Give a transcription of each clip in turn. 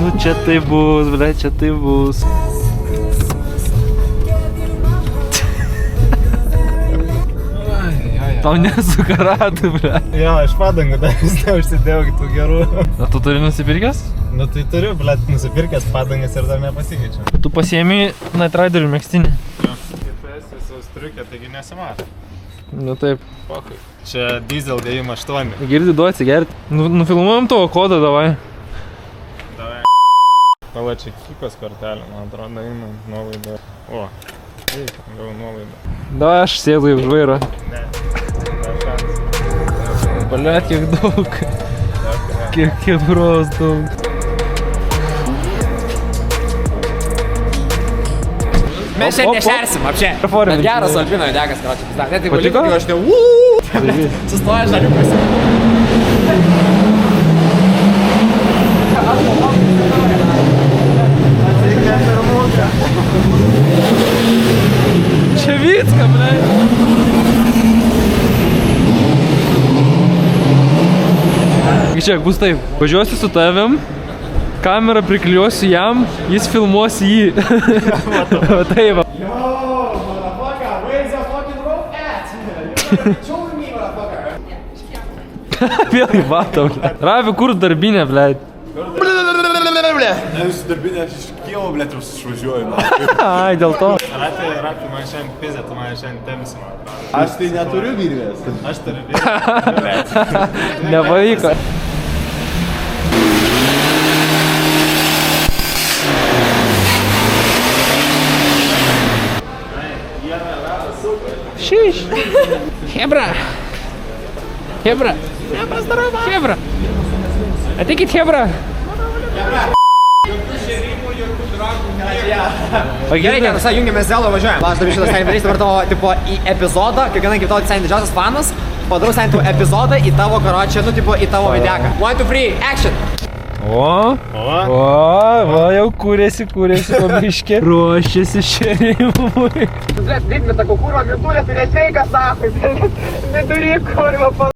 Nu čia tai bus, ble, čia tai bus. Tau nesuka ratų, ble. Jo, aš padangų dar vis neužsidėjau kitų gerų. Na, tu turi nusipirkęs? Nu tai turiu, blet, nusipirkęs padangas ir dar nepasikeičiu. Tu pasiėmė Night Riderių megztinį. Jo, GPS visos triukė, taigi nesimato. Nu taip. Pokui. Čia Diesel 98. Girdi, duo atsigerti. Nufilmuojam tavo kodą, davai. Davai. Pala, čia kikos kortelė, man atrodo, eina nuolaida. O, gau nuolaida. Davai, aš sėdu į vairo. Ne, šansų. Baliat, kiek daug. Kiek bros daug. Mes šiandien nešersim, apšė. Bet geras Alpino įdegas, karočią. Net tai valiko, kai aš ne sustoja žaliukas. Čia Vycka, ble. Žiūrėk, bus taip. Važiuosiu su tavim, kamerą prikliuosiu jam, jis filmuos jį. Va taip va. Yo, motherfucker, where's your fucking rope at? You're showing me, motherfucker. Vėl į batą, ble. Ravi, kur darbinė, ble? Aš darbinė, aš iš Kijevo, blėt, jau išvažiuoju. Ai, dėl to. Rafi, man šiandien pizė, tu man šiandien temsi, man atrodo. Aš tai neturiu virvės. Aš turiu pizę. Nepavyko. Šiš. Hebra. Hebra. Hebra. Ateikit, Hebra. Gerai, gerai, visai jungiamės Zelą, važiuojam. Aš dabar šitas darysiu dabar tavo tipo į epizodą, kiekvieną kaip tavo sein didžiausias fanas, padarau sein tavo epizodą į tavo karočią, nu tipo į tavo videką. 1, 2, 3, action! Va, jau kūrėsi po biškį. Ruošiasi šerimui. Tu blėt, didmi tą kukūro virtuvės ir nesveikas, nahui. Neturi kurva pal...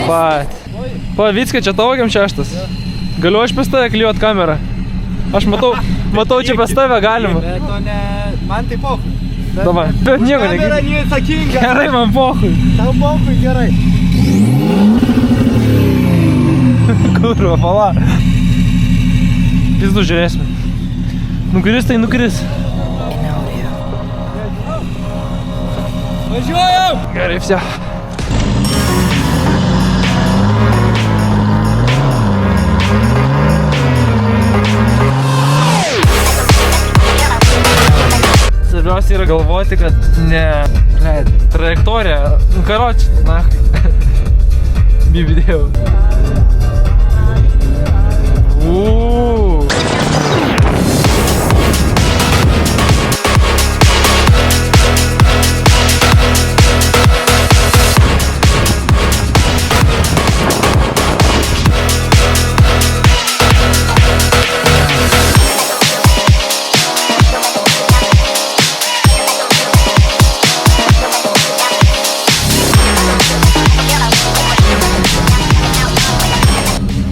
Pa, Vycka, čia tavo kiam šeštas? Galiu aš pas tave klijuot kamerą? Aš matau čia pas tave galima. Bet to ne... Man tai pohui. Davai, bet nieko negirdi. Kamera neatsakinga. Gerai, man pohui. Tau pohui, gerai. Kurva, pala. Pizdu žiūrėsime. Nukris tai nukris. Važiuojam! Gerai, vse. Svarbiausia yra galvoti, kad ne, trajektorija, nu karoči, na, bibidėjau.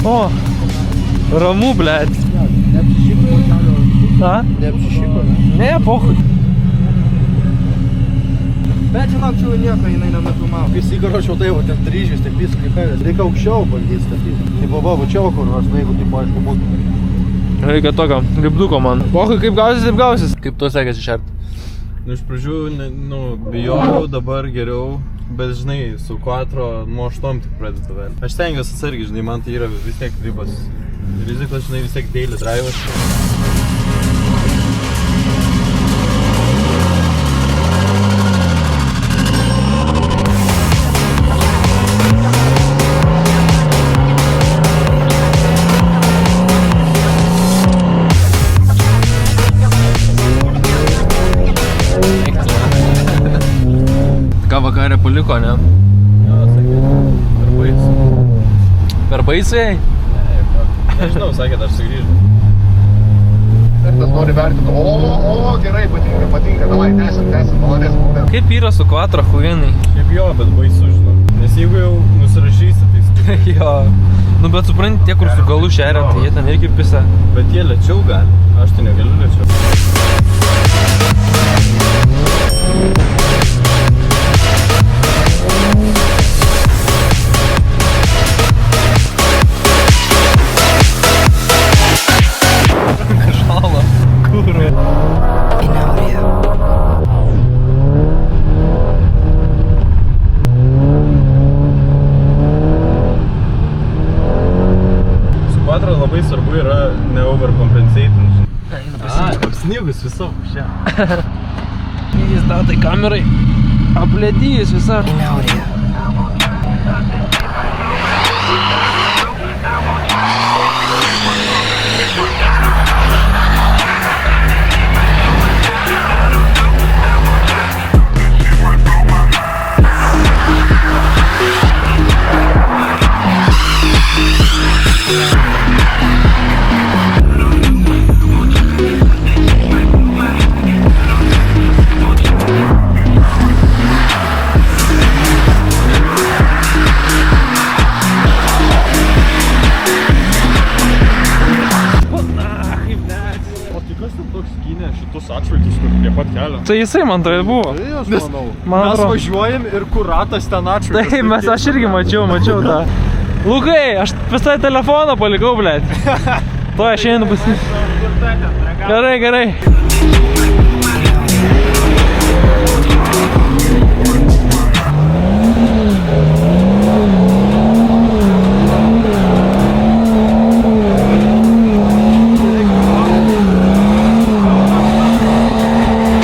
O, ramu, blėt. Neapsišiko. Ne, pohui. Bet žinok, čia nieko jinai nenafilmavo. Visi karočiau tai, va, ten dryžiais, tai pisa kaip pėvės. Reikia aukščiau bandyti statyti. Tai va, čia kur nors, na, jeigu taip aišku būtų. Reikia tokio, lipduko man. Pohui, kaip gausis, taip gausis. Kaip tu sekėsi šerti? Nu, iš pradžių, bijojau, dabar geriau, bet, žinai, su 4 moštom tik pradedu vėl. Aš stengiuosi atsargiai, žinai, man tai yra vis tiek ribos. Rizikos, žinai, vis tiek daily drive'as. vakarė paliko, ne? Jo, sakė, per baisu. Per baisiai? Nežinau, sakė, dar sugrįžo. Ir tas nori vertinti, gerai, patinka, davai, tęsim, malonės būtent. Kaip yra su Quattro huienai? Šiaip jo, bet baisu, žinau. Nes jeigu jau nusirašysi, tai stipriai. Jo. Nu, bet supranti, tie, kur su galu šeria, tai jie ten irgi pisa. Bet jie lėčiau gali. Aš tai negaliu lėčiau. Šala. Kurva. Su Quattro labai svarbu yra ne-overcompensating. Apsnigus visą šią. Jis datai kamerai. Aplėdys visą. Tai jisai man tai buvo. Aš manau. Man Mes atrodo. važiuojam ir kur ratas ten atšvaitas. Taip, aš irgi mačiau tą. Lukai, aš pas tai telefoną palikau, blėt. To aš einu pas... Gerai.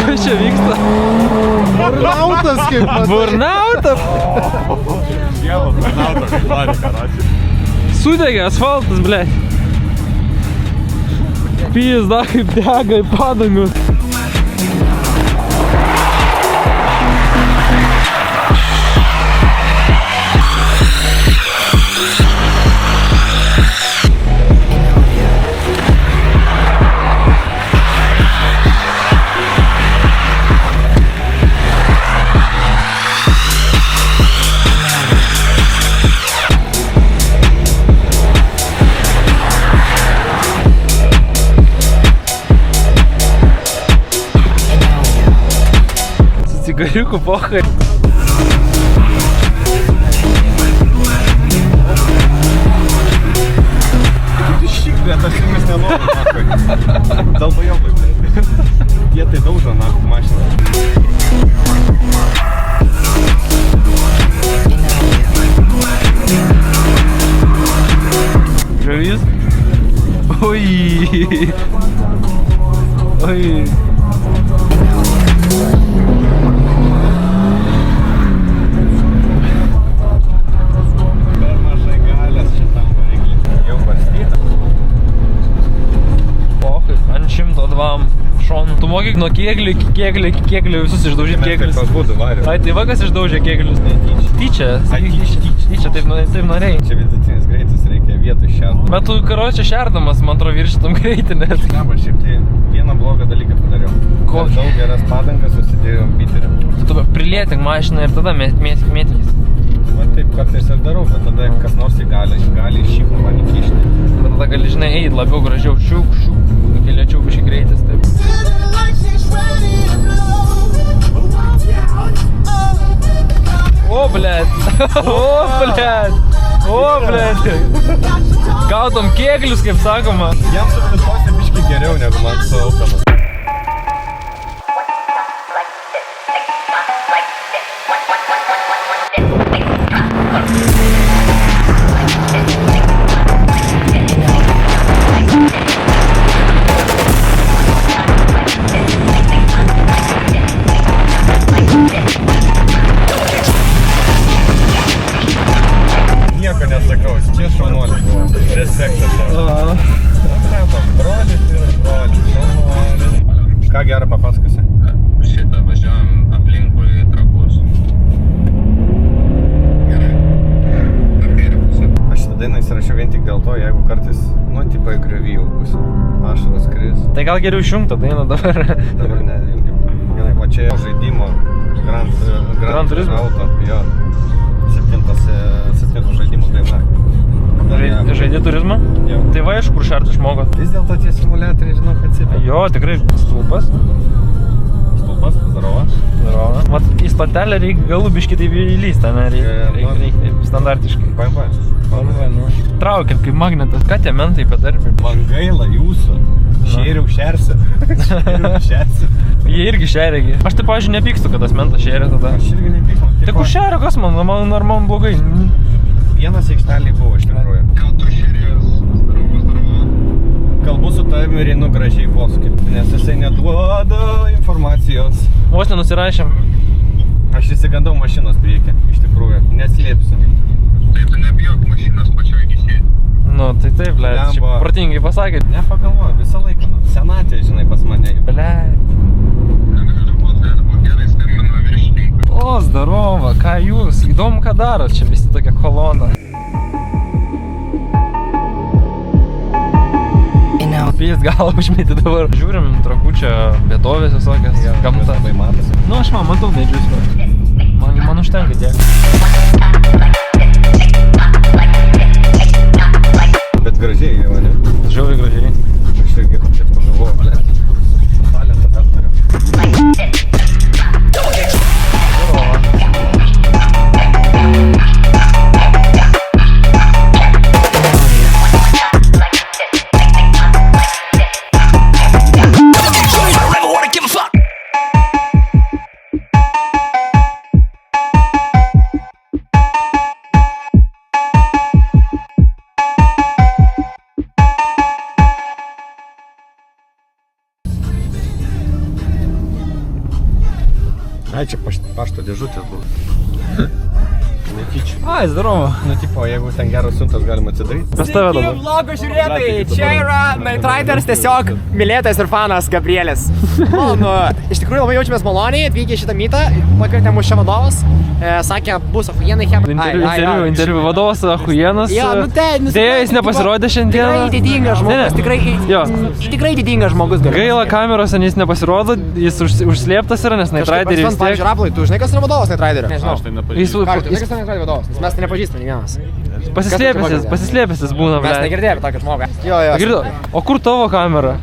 Kas čia vyksta? Burnautas kaip matai. Burnautas? Dievo, burnautas, kaip varė, karačiai. Sudegė asfaltas, blėt. Pizda kaip dega į padangus. Cigariukų pohai. Bet aš jumis nenoriu, nakui. Dalbajobai, blėt. Jie tai daužo, nakui, mašiną. Žavys? Oi. Per mažai galės šitam variklį. Jau barstyta. Pohai, ant 102 šonų. Tu moki nuo kėglių iki kėglių visus išdaužyti kėglius. Taip būtų varė. Ai, tai va kas išdaužė kėglius? Tyčia. Tyčia, taip norėjai. Čia vidutinis greitis, reikia vietoj šerti. Bet tu, karočią, šerdamas, man atrodo, viršytum greitį, nes... Ne, bet šiaip tai vieną blogą dalyką padariau. Ko? Daug geras padangas susidėjau biterį. Tu prilėtink mašiną ir tada mėtykis. Va taip kartais ir darau, bet tada kas nors gali šypnų man įkišti. Bet tada gali, žinai, eit labiau gražiau, šiuk, iki lėčiau biškai greitis, taip. O, blėt! Gautom kėglius, kaip sakoma. Jam su plėtose biškai geriau negu man su Openu. Nieko nesakau, čia šaunuolis buvo. Respektas. Brolis ir brolis, šaunuolis. to, jeigu kartais, nu, tipo, į griovį jau bus. Ašaras kris. Tai gal geriau išjungti dainą dabar. Dabar ne, gerai, va čia žaidimo Gran Turismo? Auto, jo. 7 žaidimų daina. Žaidė turizmą? Jo. Tai va, iš kur šartų išmokot? Vis dėlto tie simuliatoriai, žinau, kad atsipė. Jo, tikrai stulpas. Stulpas, Zarova. Vat į stotelę reikia galų biškį taip įlysti, ne? Reikia standartiškai. Bye. Traukit kaip magnetas. Ką tie mentai bedarbi? Man gaila jūsų. Šėriau šersiu. Jie irgi šerėgi. Aš taip, pavyzdžiui, nepykstu, kad tas mentas šerė tada. Aš irgi nepykstu. Tik už šerė, kas man, ar man blogai? Vienas aikštelėj buvo iš tikrųjų. Ką tu šerės? Kalbu su tavimi ir einu gražiai posūkį, nes jisai neduoda informacijos. Vos nenusirašėm. Aš įsigandau mašinos priekį, iš tikrųjų, neslėpsiu. Tai tu nebijok mašinos pačioj gisėti. Nu, tai taip, blėt, Lemba. protingai pasakėt. Nepagalvoju, visą laiką, nu, senatė, žinai, pas mane. Blėt. Negaliu būt, gali būt gerai skambino viršininkui. O, zdarova, ką jūs? Įdomu, ką darot, čia visi tokia kolona. Pys galą užmėti dabar. Žiūrim, trakučia vietovės visokias, gamta. Labai matosi. Nu, aš matau medžius. Man užtenka tiek. Bet gražiai jau, ne? Žiauriai gražiai. Aš irgi čia pagalvoju, blėt. Talentą dar turiu. Ai, čia pašto dėžutės buvo. Netyčia. Ai, zdarova. Nu, tipo, jeigu ten geros siuntos galima atsidaryti. Pas tave dabar. Vlogo žiūrėtojai, čia yra Night Riders tiesiog mylėtojas ir fanas Gabrielis. Nu, iš tikrųjų labai jaučiamės maloniai, atvykę į šitą mytą, pakvietė mūsų čia vadovas, sakė, bus achuienai chemai. Interviu vadovas Achuienas. Jo, nu ten, Dėja, jis nepasirodė šiandieną. Tikrai didingas žmogus, tikrai didingas žmogus. Gaila kamerose, jis nepasirodo, jis užslėptas yra, nes Night Riderį vis tiek. Pavyzdžiui, Rapolai, tu žinai, kas yra vadovas Night Riderio? Nežinau. Aš tai Jis Ką, tu žinai, kas yra Night Riderio vadovas? Nes mes tai nepažįstame nei vienas. pasislėpęs jis būna, Mes ble. negirdėjome tokio žmogą. Jo, Girdo, o kur tavo kamera?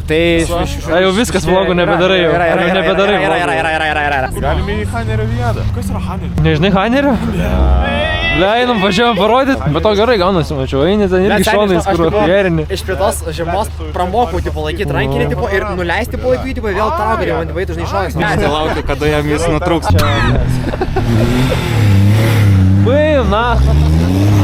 Tai... Jau viskas vlogo nebedarai jau. Nebedarai vlogo. Yra. Galime į Hanerio vietą. Kas yra Hanerio? Nežinai Hanerio? Ble, einam važiavam parodyt. Bet to gerai gaunasi, mačiau. Eini ten irgi šonais, kur atvierini. Iš prie tos žiemos pramokau, tipo, laikyti rankinį, tipo, ir nuleisti palaikui, tipo, vėl trauką, ir man, tipo, tu žinai šonais. laukiu, kada jam jis nutrūks. Baim, na.